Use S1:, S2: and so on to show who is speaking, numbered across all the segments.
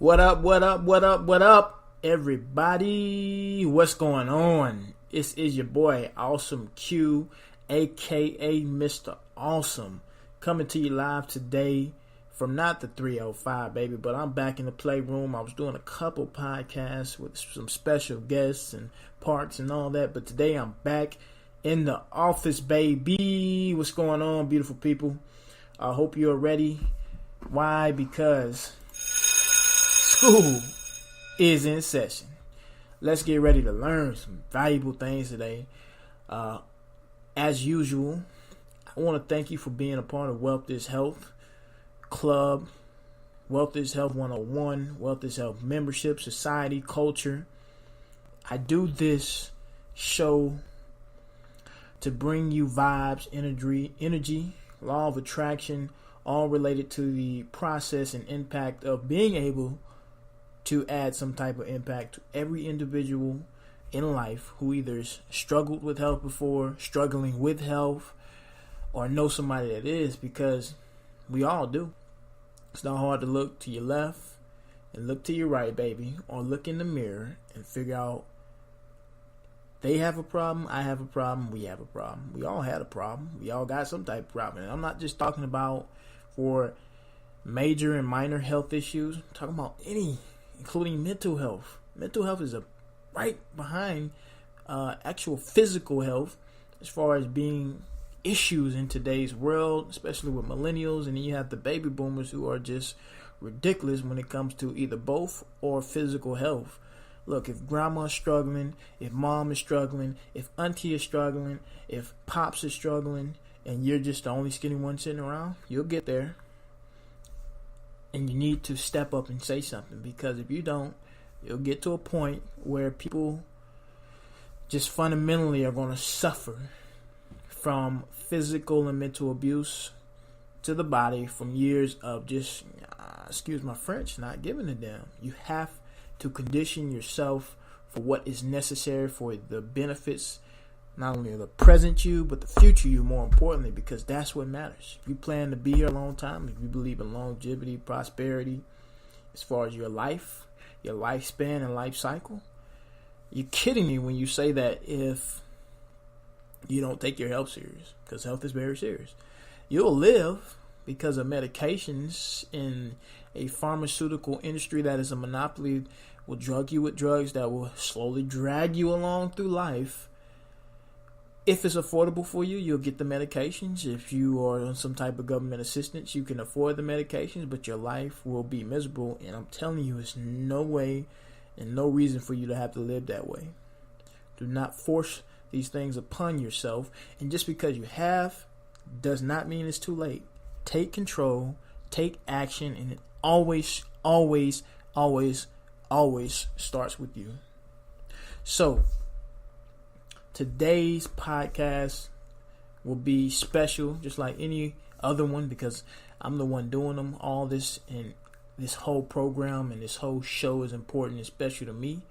S1: What up, what up, what up, what up, everybody? What's going on? This is your boy, Awesome Q, aka Mr. Awesome, coming to you live today from not the 305, baby, but I'm back in the playroom. I was doing a couple podcasts with some special guests and parts and all that, but today I'm back in the office, baby. What's going on, beautiful people? I hope you're ready. Why? Because school is in session. Let's get ready to learn some valuable things today. As usual, I want to thank you for being a part of Wealth is Health Club, Wealth is Health 101, Wealth is Health membership, society, culture. I do this show to bring you vibes, energy, law of attraction, all related to the process and impact of being able to add some type of impact to every individual in life who either struggled with health before, struggling with health, or know somebody that is, because we all do. It's not hard to look to your left and look to your right, baby, or look in the mirror and figure out they have a problem, I have a problem, we have a problem. We all had a problem. We all got some type of problem. And I'm not just talking about for major and minor health issues. I'm talking about any, including mental health. Mental health is right behind actual physical health as far as being issues in today's world, especially with millennials. And then you have the baby boomers who are just ridiculous when it comes to either both or physical health. Look, if grandma's struggling, if mom is struggling, if auntie is struggling, if pops is struggling, and you're just the only skinny one sitting around, you'll get there. And you need to step up and say something, because if you don't, you'll get to a point where people just fundamentally are going to suffer from physical and mental abuse to the body from years of just, excuse my French, not giving a damn. You have to condition yourself for what is necessary for the benefits, not only of the present you, but the future you, more importantly, because that's what matters. If you plan to be here a long time, if you believe in longevity, prosperity, as far as your life, your lifespan and life cycle, you're kidding me when you say that if you don't take your health serious, because health is very serious. You'll live because of medications in a pharmaceutical industry that is a monopoly, will drug you with drugs that will slowly drag you along through life. If it's affordable for you, you'll get the medications. If you are on some type of government assistance, you can afford the medications, but your life will be miserable. And I'm telling you, it's no way and no reason for you to have to live that way. Do not force these things upon yourself. And just because you have does not mean it's too late. Take control, take action, and it always starts with you. So, today's podcast will be special, just like any other one, because I'm the one doing them. All this and this whole program and this whole show is important and special to me,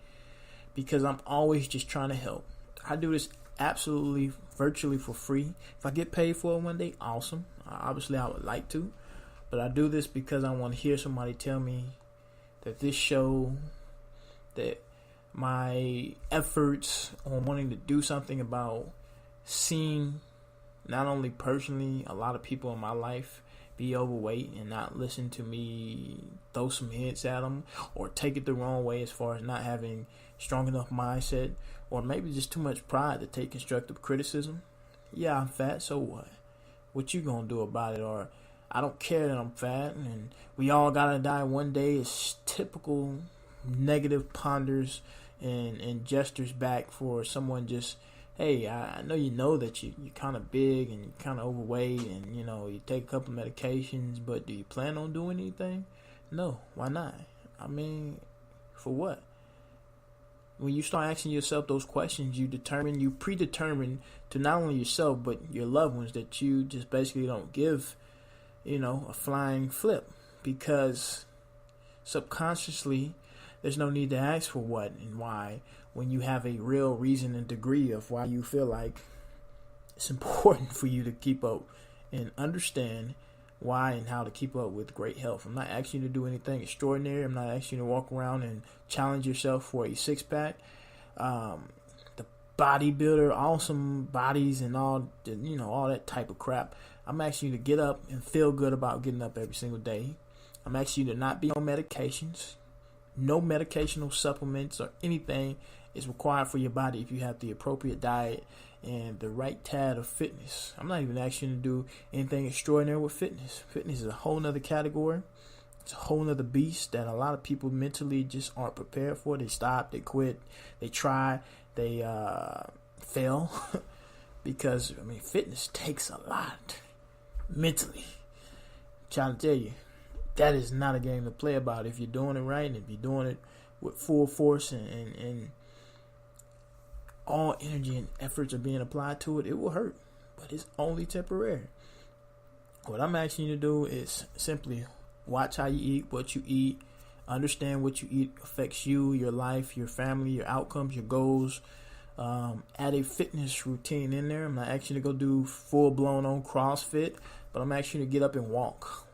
S1: because I'm always just trying to help. I do this absolutely virtually for free. If I get paid for it one day, awesome. Obviously, I would like to, but I do this because I want to hear somebody tell me that this show, that my efforts on wanting to do something about seeing not only personally a lot of people in my life be overweight and not listen to me throw some hints at them or take it the wrong way as far as not having strong enough mindset, or maybe just too much pride to take constructive criticism. Yeah, I'm fat, so what? What you gonna do about it? Or I don't care that I'm fat and we all gotta die one day. It's typical negative ponders and gestures back for someone just, hey, I know that you're kind of big and you're kind of overweight and, you take a couple medications, but do you plan on doing anything? No, why not? I mean, for what? When you start asking yourself those questions, you predetermine to not only yourself, but your loved ones, that you just basically don't give, a flying flip, because subconsciously there's no need to ask for what and why when you have a real reason and degree of why you feel like it's important for you to keep up and understand why and how to keep up with great health. I'm not asking you to do anything extraordinary. I'm not asking you to walk around and challenge yourself for a six-pack. The bodybuilder, awesome bodies and all, all that type of crap. I'm asking you to get up and feel good about getting up every single day. I'm asking you to not be on medications. No medicational supplements or anything is required for your body if you have the appropriate diet and the right tad of fitness. I'm not even asking you to do anything extraordinary with fitness. Fitness is a whole nother category. It's a whole nother beast that a lot of people mentally just aren't prepared for. They stop, they quit, they try, they fail. Because, fitness takes a lot mentally. I'm trying to tell you, that is not a game to play about. If you're doing it right and if you're doing it with full force and all energy and efforts are being applied to it, it will hurt. But it's only temporary. What I'm asking you to do is simply watch how you eat, what you eat, understand what you eat affects you, your life, your family, your outcomes, your goals. Add a fitness routine in there. I'm not asking you to go do full-blown on CrossFit, but I'm asking you to get up and walk.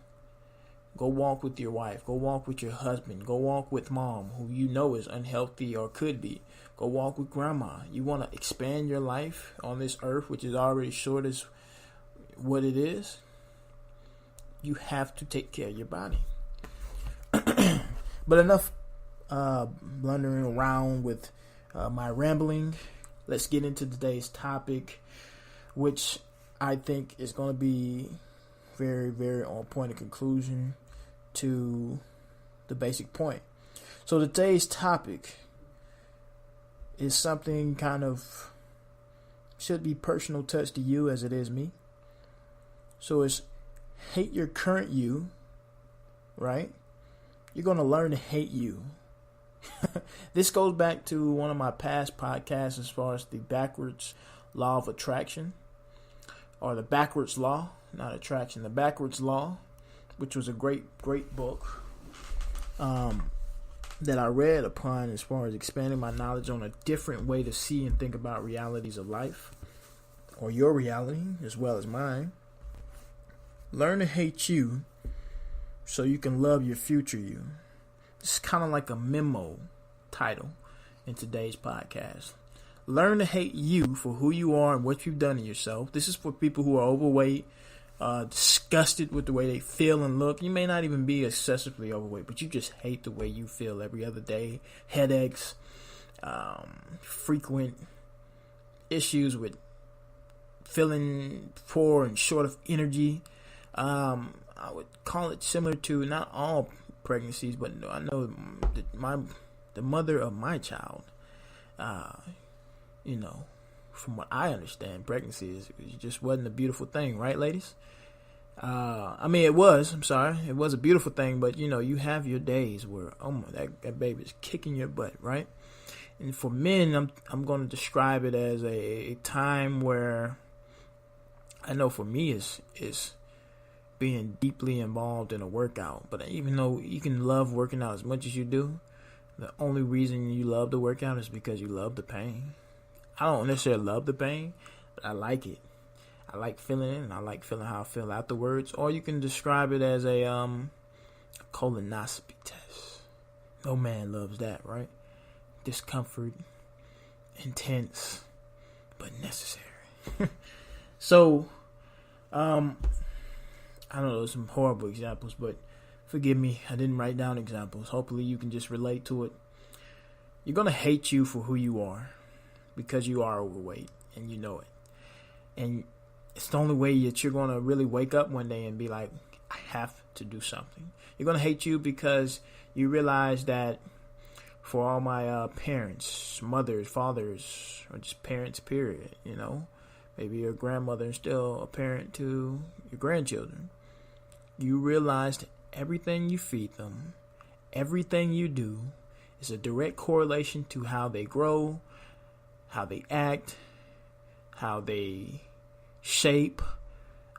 S1: Go walk with your wife. Go walk with your husband. Go walk with mom, who you know is unhealthy or could be. Go walk with grandma. You want to expand your life on this earth, which is already short as what it is. You have to take care of your body. But enough blundering around with my rambling. Let's get into today's topic, which I think is going to be very, very on point of conclusion to the basic point. So today's topic is something kind of should be personal touch to you as it is me. So it's hate your current you, right? You're going to learn to hate you. This goes back to one of my past podcasts as far as the backwards law of attraction, or the backwards law, not attraction, the backwards law, which was a great book that I read upon as far as expanding my knowledge on a different way to see and think about realities of life, or your reality as well as mine. Learn to hate you so you can love your future you. It's kind of like a memo title in today's podcast. Learn to hate you for who you are and what you've done to yourself. This is for people who are overweight, disgusted with the way they feel and look. You may not even be excessively overweight, but you just hate the way you feel every other day. Headaches, frequent issues with feeling poor and short of energy. I would call it similar to not all pregnancies, but I know the mother of my child, from what I understand, pregnancy just wasn't a beautiful thing, right, ladies? It was. I'm sorry, it was a beautiful thing, but you have your days where that baby's kicking your butt, right? And for men, I'm going to describe it as a time where I know for me is being deeply involved in a workout. But even though you can love working out as much as you do, the only reason you love the workout is because you love the pain. I don't necessarily love the pain, but I like it. I like feeling it, and I like feeling how I feel afterwards. Or you can describe it as a colonoscopy test. No man loves that, right? Discomfort, intense, but necessary. So, I don't know, some horrible examples, but forgive me, I didn't write down examples. Hopefully you can just relate to it. You're going to hate you for who you are because you are overweight and you know it. And it's the only way that you're going to really wake up one day and be like, I have to do something. You're going to hate you because you realize that for all my parents, mothers, fathers, or just parents, period, maybe your grandmother is still a parent to your grandchildren. You realized everything you feed them, everything you do is a direct correlation to how they grow, how they act, how they shape.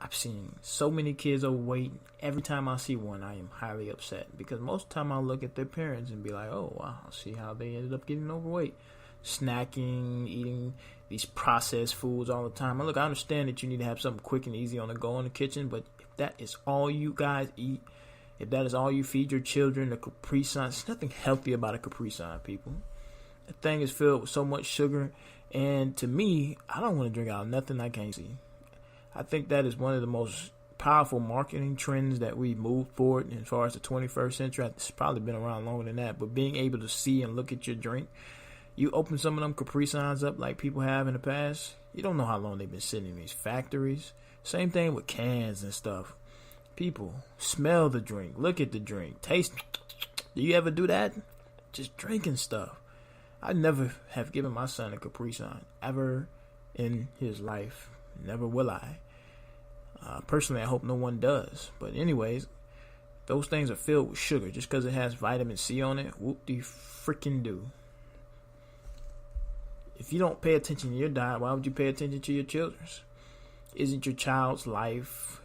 S1: I've seen so many kids overweight. Every time I see one, I am highly upset because most of the time I'll look at their parents and be like, oh, wow, see how they ended up getting overweight. Snacking, eating these processed foods all the time. I understand that you need to have something quick and easy on the go in the kitchen, but if that is all you guys eat, if that is all you feed your children, a Capri Sun, there's nothing healthy about a Capri Sun, people. The thing is filled with so much sugar, and to me, I don't want to drink out of nothing I can't see. I think that is one of the most powerful marketing trends that we moved forward as far as the 21st century. It's probably been around longer than that, but being able to see and look at your drink, you open some of them Capri Suns up like people have in the past, you don't know how long they've been sitting in these factories. Same thing with cans and stuff. People, smell the drink, look at the drink, taste. Do you ever do that? Just drinking stuff. I never have given my son a Capri Sun ever in his life. Never will I. Personally, I hope no one does. But anyways, those things are filled with sugar. Just because it has vitamin C on it, whoop-de-freaking do. If you don't pay attention to your diet, why would you pay attention to your children's? Isn't your child's life,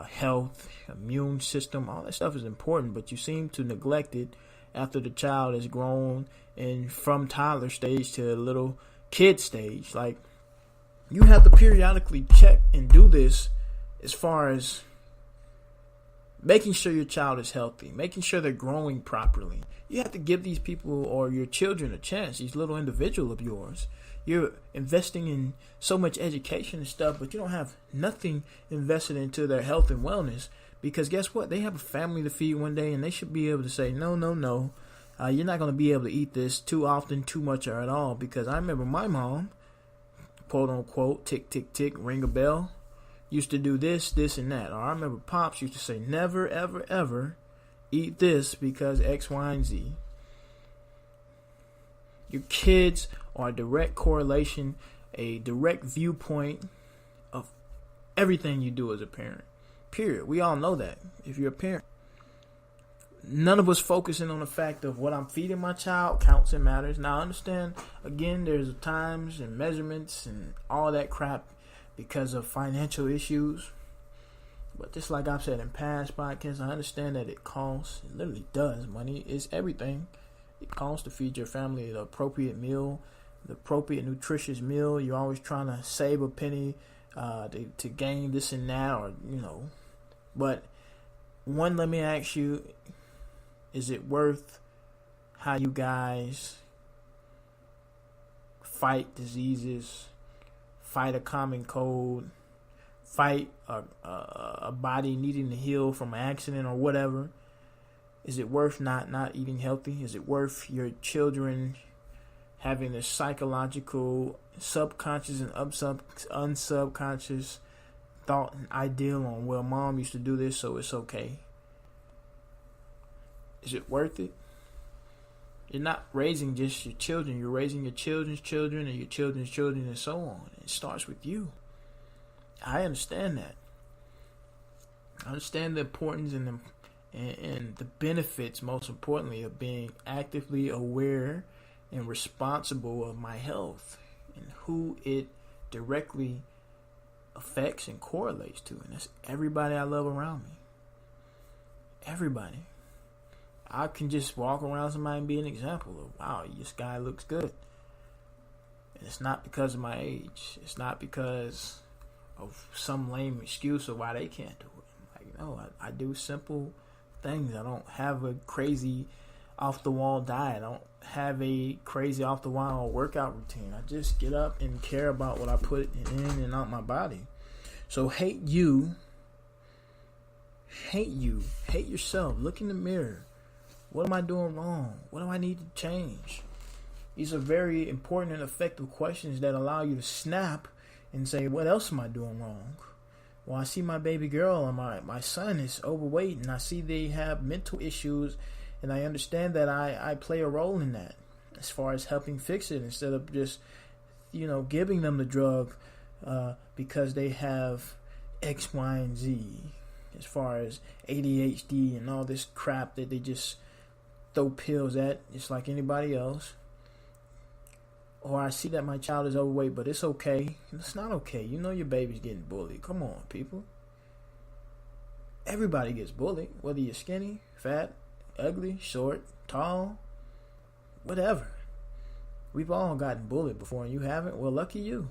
S1: health, immune system, all that stuff is important, but you seem to neglect it after the child is grown and from toddler stage to little kid stage. Like, you have to periodically check and do this as far as making sure your child is healthy, making sure they're growing properly. You have to give these people or your children a chance, these little individuals of yours. You're investing in so much education and stuff, but you don't have nothing invested into their health and wellness, because guess what? They have a family to feed one day, and they should be able to say, no, you're not going to be able to eat this too often, too much, or at all. Because I remember my mom, quote unquote, tick, tick, tick, ring a bell, used to do this, and that. Or I remember Pops used to say, never, ever, ever eat this because X, Y, and Z. Your kids are a direct correlation, a direct viewpoint of everything you do as a parent. Period. We all know that. If you're a parent, none of us focusing on the fact of what I'm feeding my child counts and matters. Now, I understand, again, there's times and measurements and all that crap because of financial issues. But just like I've said in past podcasts, I understand that it costs. It literally does. Money is everything. It costs to feed your family the appropriate meal, the appropriate nutritious meal. You're always trying to save a penny to gain this and that, or, But one, let me ask you, is it worth how you guys fight diseases, fight a common cold, fight a body needing to heal from an accident or whatever? Is it worth not eating healthy? Is it worth your children having a psychological, subconscious and unsubconscious thought and ideal on, well, mom used to do this, so it's okay? Is it worth it? You're not raising just your children. You're raising your children's children and your children's children and so on. It starts with you. I understand that. I understand the importance and the benefits, most importantly, of being actively aware and responsible of my health and who it directly affects and correlates to. And that's everybody I love around me. Everybody. I can just walk around somebody and be an example of, wow, this guy looks good. And it's not because of my age. It's not because of some lame excuse of why they can't do it. Like, no, I do simple things. I don't have a crazy off-the-wall diet. I don't have a crazy off-the-wall workout routine. I just get up and care about what I put in and out my body. So hate yourself. Look in the mirror. What am I doing wrong? What do I need to change? These are very important and effective questions that allow you to snap and say, what else am I doing wrong? Well, I see my baby girl or my son is overweight, and I see they have mental issues, and I understand that I play a role in that as far as helping fix it, instead of just, giving them the drug because they have X, Y, and Z, as far as ADHD and all this crap that they just throw pills at, just like anybody else. Or I see that my child is overweight, but it's okay. It's not okay. Your baby's getting bullied. Come on, people. Everybody gets bullied, whether you're skinny, fat, ugly, short, tall, whatever. We've all gotten bullied before, and you haven't. Well, lucky you.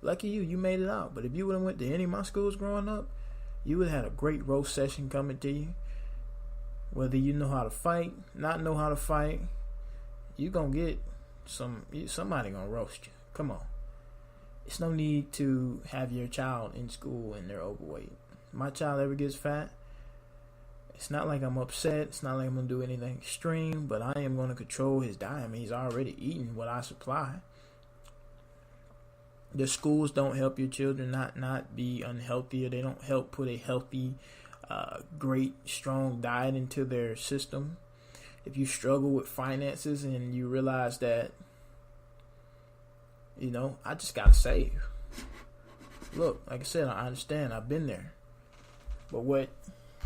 S1: You made it out. But if you would have went to any of my schools growing up, you would have a great roast session coming to you. Whether you know how to fight, not know how to fight, you gonna get somebody gonna roast you. Come on. It's no need to have your child in school and they're overweight. My child ever gets fat, it's not like I'm upset. It's not like I'm going to do anything extreme, but I am going to control his diet. I mean, he's already eating what I supply. The schools don't help your children not be unhealthy, or they don't help put a healthy, great, strong diet into their system. If you struggle with finances and you realize that, I just got to save. Look, like I said, I understand. I've been there. But what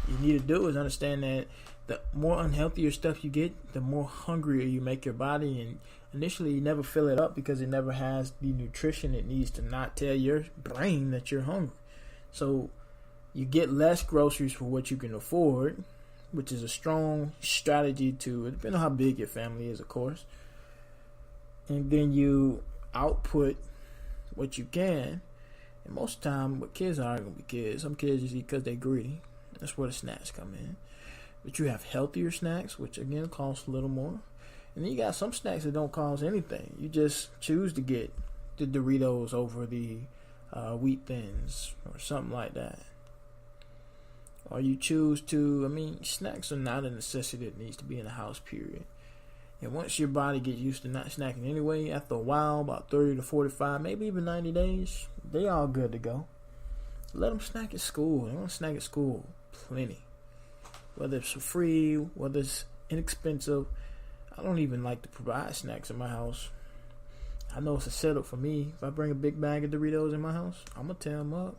S1: you need to do is understand that the more unhealthier stuff you get, the more hungrier you make your body. And initially, you never fill it up because it never has the nutrition it needs to not tell your brain that you're hungry. So you get less groceries for what you can afford, which is a strong strategy depending on how big your family is, of course. And then you output what you can. And most of the time, what kids are going to be kids. Some kids just eat because they're greedy. That's where the snacks come in. But you have healthier snacks, which again cost a little more. And then you got some snacks that don't cost anything. You just choose to get the Doritos over the Wheat Thins or something like that. Or you choose to, snacks are not a necessity that needs to be in the house, period. And once your body gets used to not snacking anyway, after a while, about 30 to 45, maybe even 90 days, they all good to go. Let them snack at school. They want to snack at school. Plenty. Whether it's for free, whether it's inexpensive. I don't even like to provide snacks in my house. I know it's a setup for me. If I bring a big bag of Doritos in my house, I'm going to tear them up.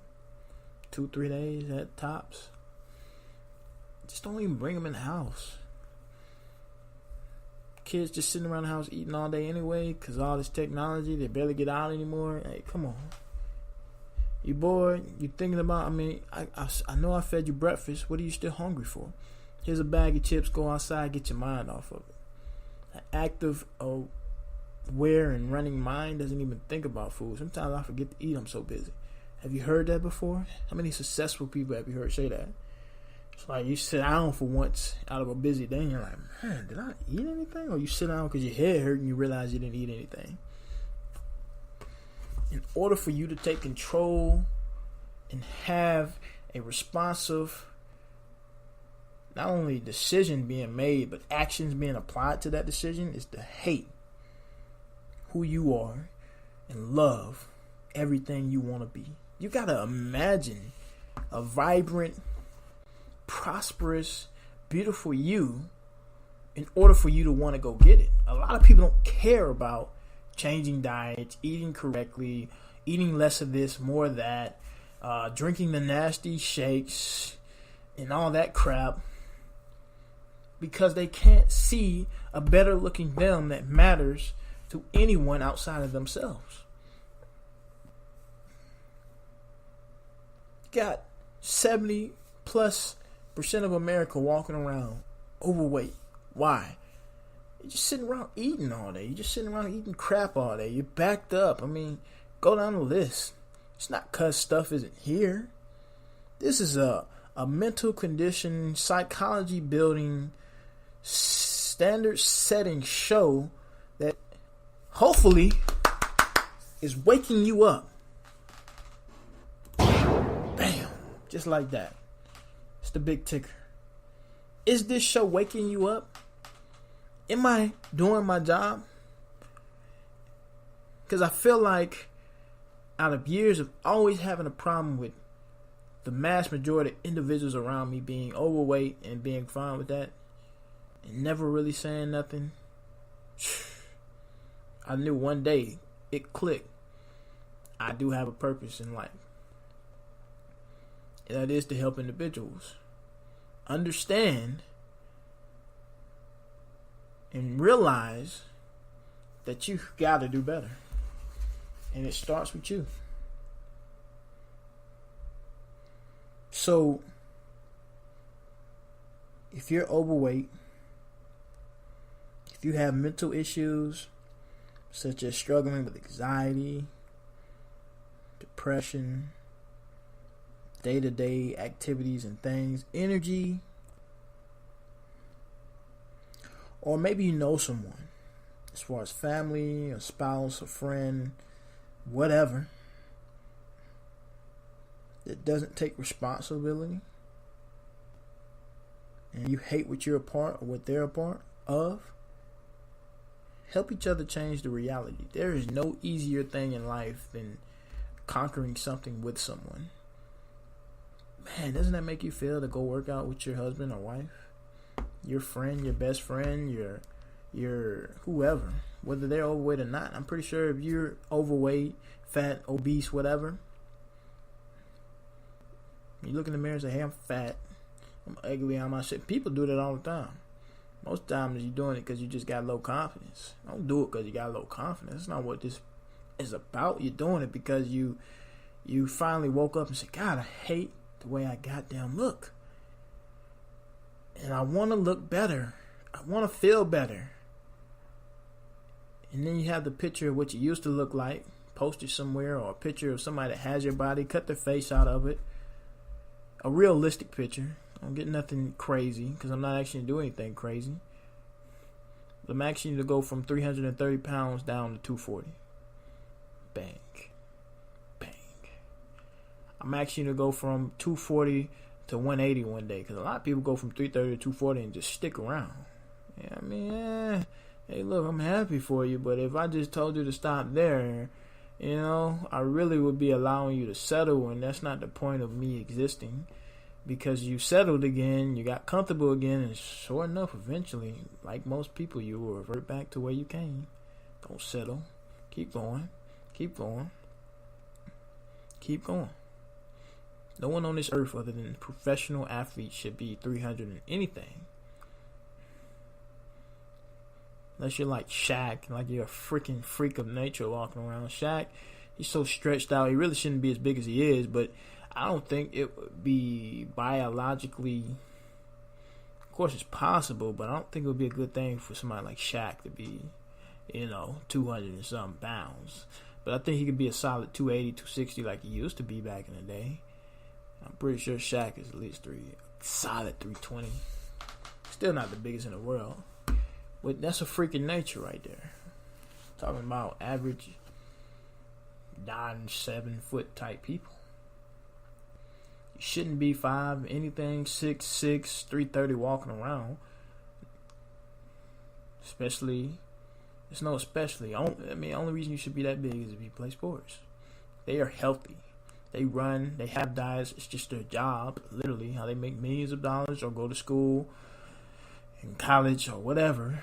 S1: 2-3 days at tops. Just don't even bring them in the house. Kids just sitting around the house eating all day anyway because all this technology, they barely get out anymore. Hey, come on. You bored? You thinking about, I know I fed you breakfast. What are you still hungry for? Here's a bag of chips. Go outside, get your mind off of it. An active, aware and running mind doesn't even think about food. Sometimes I forget to eat. I'm so busy. Have you heard that before? How many successful people have you heard say that? It's like you sit down for once out of a busy day and you're like, man, did I eat anything? Or you sit down because your head hurt and you realize you didn't eat anything. In order for you to take control and have a responsive, not only decision being made, but actions being applied to that decision, is to hate who you are and love everything you want to be. You got to imagine a vibrant, prosperous, beautiful you in order for you to want to go get it. A lot of people don't care about changing diets, eating correctly, eating less of this, more of that, drinking the nasty shakes and all that crap, because they can't see a better looking them that matters to anyone outside of themselves. Got 70+% of America walking around overweight. Why? You're just sitting around eating all day. You're just sitting around eating crap all day. You're backed up. Go down the list. It's not because stuff isn't here. This is a mental condition, psychology building, standard setting show that hopefully is waking you up. Bam. Just like that. It's the big ticker. Is this show waking you up? Am I doing my job? Because I feel like out of years of always having a problem with the mass majority of individuals around me being overweight and being fine with that and never really saying nothing, I knew one day it clicked. I do have a purpose in life. And that is to help individuals understand and realize that you got to do better. And it starts with you. So, if you're overweight, if you have mental issues such as struggling with anxiety, depression, day-to-day activities and things, energy, or maybe you know someone, as far as family, a spouse, a friend, whatever, that doesn't take responsibility, and you hate what you're a part or what they're a part of. Help each other change the reality. There is no easier thing in life than conquering something with someone. Man, doesn't that make you feel to go work out with your husband or wife, your friend, your best friend, your whoever, whether they're overweight or not? I'm pretty sure if you're overweight, fat, obese, whatever, you look in the mirror and say, hey, I'm fat, I'm ugly, I'm my shit. People do that all the time. Most times you're doing it because you just got low confidence. Don't do it because you got low confidence. That's not what this is about. You're doing it because you finally woke up and said, God, I hate the way I goddamn look. And I want to look better. I want to feel better. And then you have the picture of what you used to look like, posted somewhere, or a picture of somebody that has your body, cut their face out of it. A realistic picture. Don't get nothing crazy, because I'm not asking you to do anything crazy. I'm asking you to go from 330 pounds down to 240. Bang. Bang. I'm asking you to go from 240 to 180 one day, because a lot of people go from 330 to 240 and just stick around. Yeah, I mean, hey, look, I'm happy for you, but if I just told you to stop there, I really would be allowing you to settle, and that's not the point of me existing. Because you settled again, you got comfortable again, and sure enough, eventually, like most people, you will revert back to where you came. Don't settle. Keep going. Keep going. Keep going. No one on this earth other than professional athletes should be 300 and anything. Unless you're like Shaq, like you're a freaking freak of nature walking around. Shaq, he's so stretched out, he really shouldn't be as big as he is, but I don't think it would be biologically, of course it's possible, but I don't think it would be a good thing for somebody like Shaq to be, 200 and something pounds. But I think he could be a solid 280, 260 like he used to be back in the day. I'm pretty sure Shaq is at least solid 320. Still not the biggest in the world. But that's a freaking nature right there. Talking about average 9-7 foot type people. Shouldn't be 5 anything, 6'6", 330 walking around. Especially, there's no especially. Only reason you should be that big is if you play sports. They are healthy. They run. They have diets. It's just their job, literally, how they make millions of dollars or go to school, in college or whatever.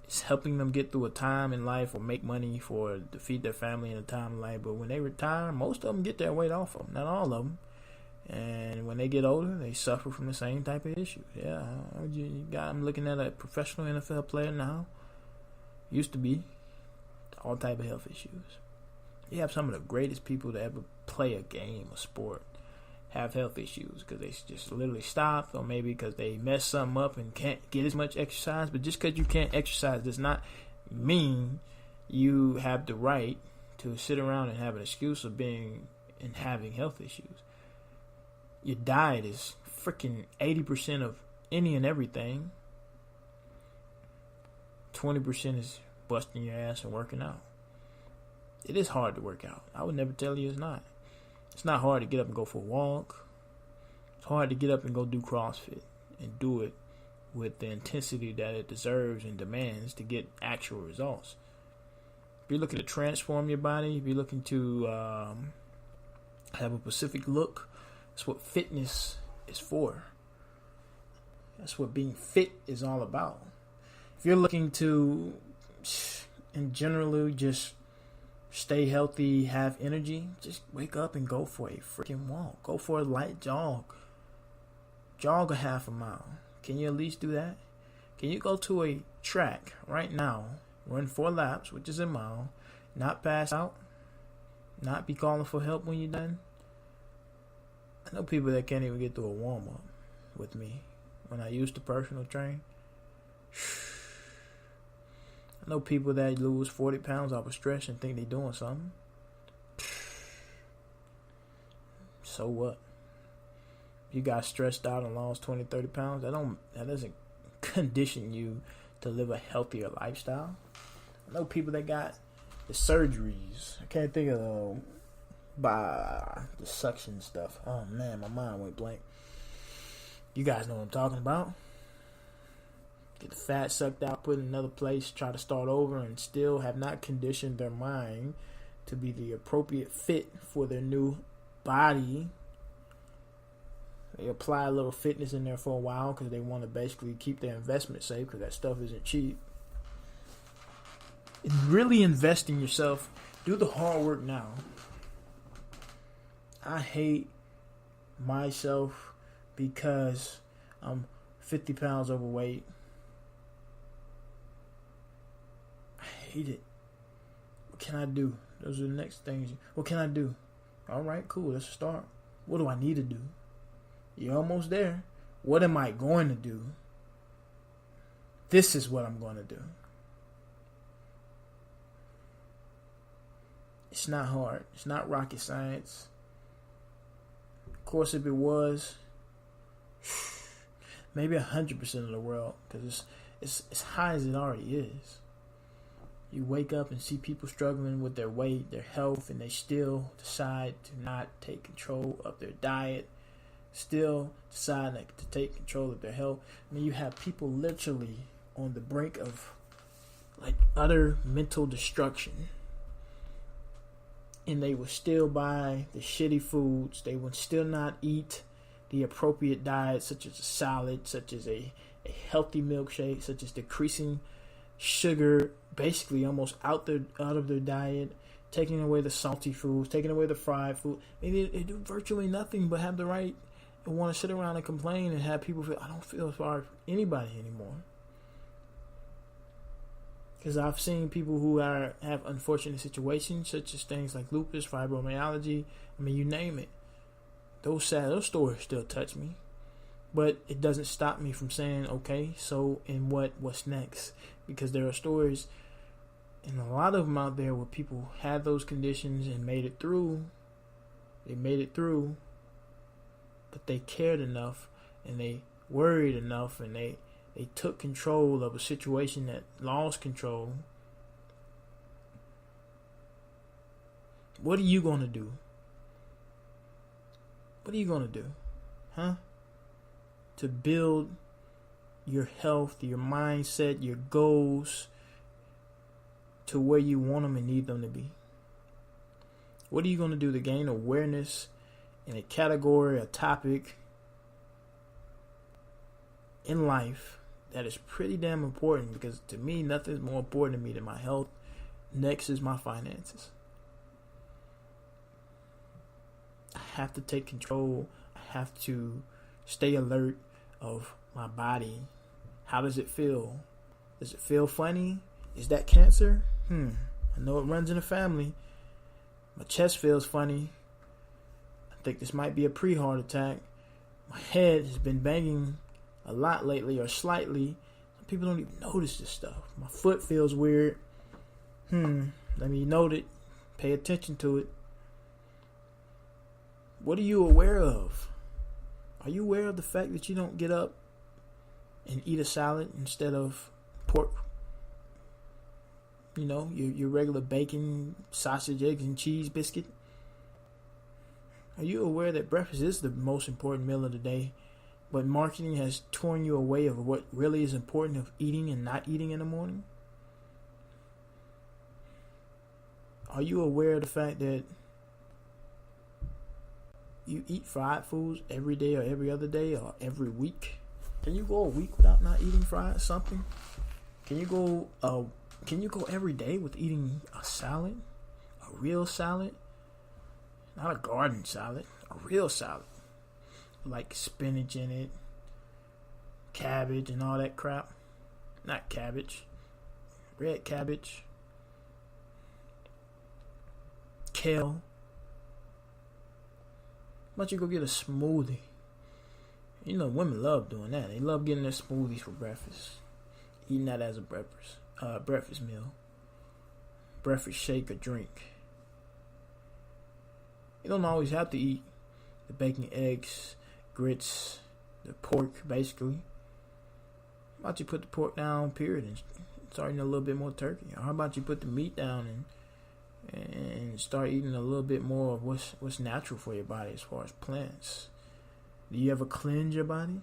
S1: It's helping them get through a time in life or make money to feed their family in a time in life. But when they retire, most of them get their weight off them. Not all of them. And when they get older, they suffer from the same type of issue. Yeah, I'm looking at a professional NFL player now. Used to be. All type of health issues. You have some of the greatest people to ever play a game, a sport, have health issues because they just literally stopped, or maybe because they messed something up and can't get as much exercise. But just because you can't exercise does not mean you have the right to sit around and have an excuse of being and having health issues. Your diet is freaking 80% of any and everything. 20% is busting your ass and working out. It is hard to work out. I would never tell you it's not. It's not hard to get up and go for a walk. It's hard to get up and go do CrossFit and do it with the intensity that it deserves and demands to get actual results. If you're looking to transform your body, if you're looking to have a specific look, that's what fitness is for. That's what being fit is all about. If you're looking to, in generally, just stay healthy, have energy, just wake up and go for a freaking walk. Go for a light jog. Jog a half a mile. Can you at least do that? Can you go to a track right now, run 4 laps, which is a mile, not pass out, not be calling for help when you're done? I know people that can't even get through a warm-up with me when I used to personal train. I know people that lose 40 pounds off of stress and think they're doing something. So what? You got stressed out and lost 20, 30 pounds. That doesn't condition you to live a healthier lifestyle. I know people that got the surgeries. I can't think of the suction stuff. Oh man, my mind went blank. You guys know what I'm talking about. Get the fat sucked out, put in another place, try to start over, and still have not conditioned their mind to be the appropriate fit for their new body. They apply a little fitness in there for a while because they want to basically keep their investment safe because that stuff isn't cheap. Really invest in yourself. Do the hard work now. I hate myself because I'm 50 pounds overweight. I hate it. What can I do? Those are the next things. What can I do? All right, cool. Let's start. What do I need to do? You're almost there. What am I going to do? This is what I'm going to do. It's not hard. It's not rocket science. Of course, if it was, maybe 100% of the world, because it's as high as it already is. You wake up and see people struggling with their weight, their health, and they still decide to not take control of their diet, still decide to take control of their health. I mean, you have people literally on the brink of like utter mental destruction, and they will still buy the shitty foods. They will still not eat the appropriate diet, such as a salad, such as a healthy milkshake, such as decreasing sugar, basically almost out of their diet, taking away the salty foods, taking away the fried food. Maybe they do virtually nothing but have the right and want to sit around and complain and have people feel, I don't feel sorry for anybody anymore. Because I've seen people who have unfortunate situations, such as things like lupus, fibromyalgia. I mean, you name it. Those stories still touch me. But it doesn't stop me from saying, okay, so and what's next? Because there are stories, and a lot of them out there where people had those conditions and made it through. They made it through, but they cared enough and they worried enough and they took control of a situation that lost control. What are you going to do? What are you going to do? Huh? To build your health, your mindset, your goals to where you want them and need them to be. What are you going to do to gain awareness in a category, a topic in life that is pretty damn important? Because to me, nothing's more important to me than my health. Next is my finances. I have to take control. I have to stay alert of my body. How does it feel? Does it feel funny? Is that cancer? I know it runs in the family. My chest feels funny. I think this might be a pre-heart attack. My head has been banging a lot lately, or slightly. Some people don't even notice this stuff. My foot feels weird. Let me note it. Pay attention to it. What are you aware of? Are you aware of the fact that you don't get up and eat a salad instead of pork? You know, your regular bacon, sausage, eggs, and cheese biscuit? Are you aware that breakfast is the most important meal of the day, but marketing has torn you away of what really is important of eating and not eating in the morning? Are you aware of the fact that you eat fried foods every day or every other day or every week? Can you go a week without not eating fried something? Can you go every day with eating a salad? A real salad? Not a garden salad. A real salad. Like spinach in it. Cabbage and all that crap. Not cabbage. Red cabbage. Kale. Why don't you go get a smoothie? You know, women love doing that. They love getting their smoothies for breakfast. Eating that as a breakfast meal. Breakfast shake or drink. You don't always have to eat the bacon, eggs, grits, the pork, basically. How about you put the pork down, period, and start eating a little bit more turkey? Or how about you put the meat down and start eating a little bit more of what's natural for your body as far as plants? Do you ever cleanse your body?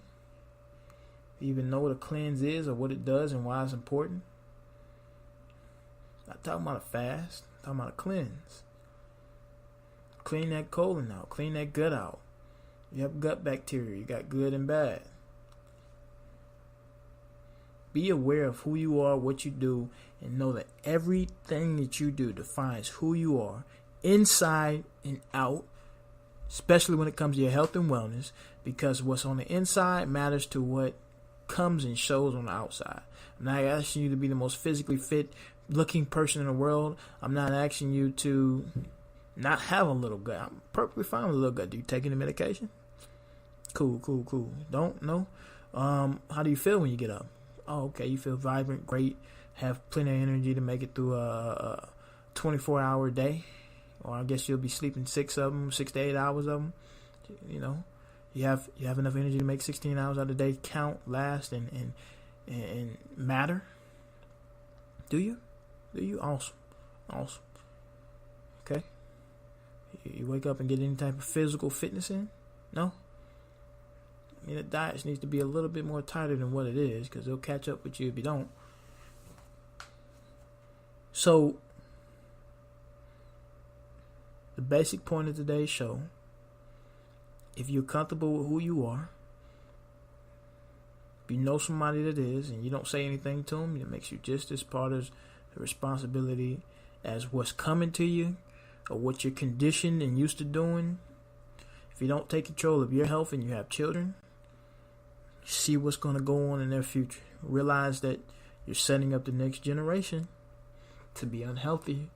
S1: Do you even know what a cleanse is or what it does and why it's important? I'm not talking about a fast. I'm talking about a cleanse. Clean that colon out. Clean that gut out. You have gut bacteria. You got good and bad. Be aware of who you are, what you do, and know that everything that you do defines who you are, inside and out, especially when it comes to your health and wellness, because what's on the inside matters to what comes and shows on the outside. I'm not asking you to be the most physically fit looking person in the world. I'm not asking you to not have a little gut. I'm perfectly fine with a little gut. Do you take any medication? Cool. Don't know. How do you feel when you get up? Oh, okay. You feel vibrant, great, have plenty of energy to make it through a 24-hour day. Or I guess you'll be sleeping 6 to 8 hours of them. You know, you have enough energy to make 16 hours out of the day count, last, and matter. Do you? Awesome. Okay. You wake up and get any type of physical fitness in? No? I mean, the diet needs to be a little bit more tighter than what it is, because it'll catch up with you if you don't. So, the basic point of today's show, if you're comfortable with who you are, if you know somebody that is, and you don't say anything to them, it makes you just as part of the responsibility as what's coming to you, or what you're conditioned and used to doing. If you don't take control of your health and you have children, see what's going to go on in their future. Realize that you're setting up the next generation to be unhealthy.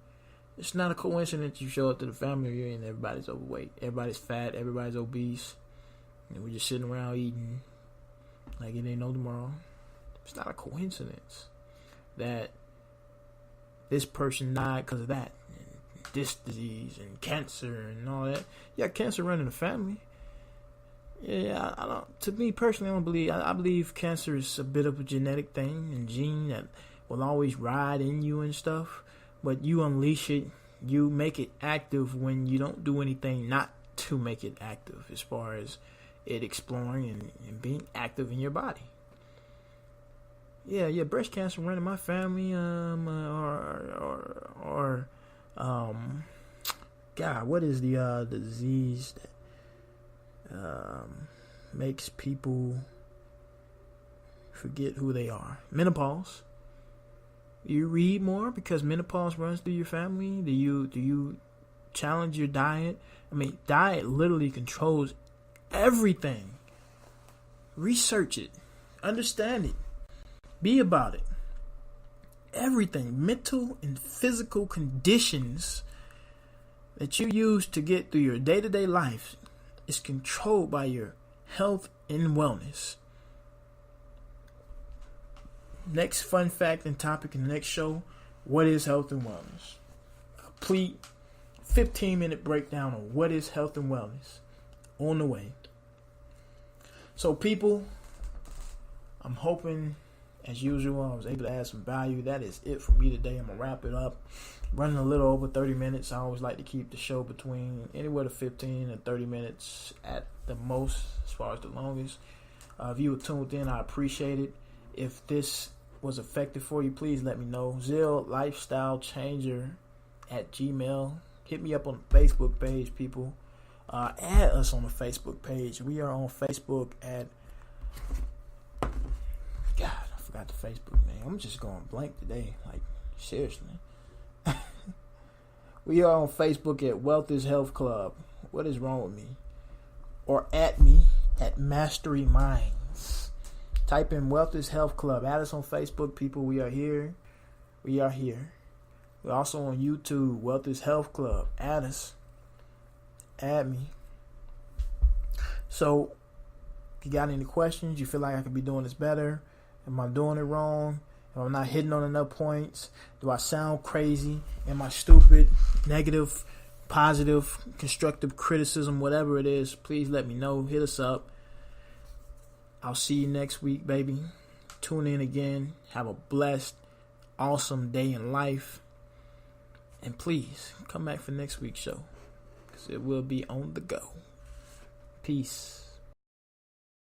S1: It's not a coincidence you show up to the family reunion and everybody's overweight, everybody's fat, everybody's obese, and we're just sitting around eating like it ain't no tomorrow. It's not a coincidence that this person died because of that, and this disease and cancer and all that. You got cancer running the family. Yeah, I don't. To me personally, I don't believe. I believe cancer is a bit of a genetic thing and gene that will always ride in you and stuff. But you unleash it. You make it active when you don't do anything not to make it active, as far as it exploring and being active in your body. Yeah, breast cancer running my family. God, what is the disease that makes people forget who they are? Menopause. Do you read more because menopause runs through your family? Do you challenge your diet? I mean, diet literally controls everything. Research it. Understand it. Be about it. Everything. Mental and physical conditions that you use to get through your day-to-day life is controlled by your health and wellness. Next fun fact and topic in the next show: what is health and wellness? Complete 15-minute breakdown on what is health and wellness on the way. So people, I'm hoping, as usual, I was able to add some value. That is it for me today. I'm going to wrap it up. Running a little over 30 minutes. I always like to keep the show between anywhere to 15 and 30 minutes at the most, as far as the longest. If you were tuned in, I appreciate it. If this was effective for you, please let me know. ZEALLIFESTYLECHANGER at Gmail. Hit me up on the Facebook page, people. Add us on the Facebook page. We are on Facebook at... God, I forgot the Facebook name. I'm just going blank today. Like, seriously. We are on Facebook at Wealth is Health Club. What is wrong with me? Or at me at Mastery Minds. Type in Wealth is Health Club. Add us on Facebook, people. We are here. We're also on YouTube, Wealth is Health Club. Add us. Add me. So, if you got any questions, you feel like I could be doing this better, am I doing it wrong? Am I not hitting on enough points? Do I sound crazy? Am I stupid? Negative positive, constructive criticism, whatever it is, please let me know. Hit us up. I'll see you next week, baby. Tune in again. Have a blessed, awesome day in life. And please come back for next week's show, because it will be on the go. Peace.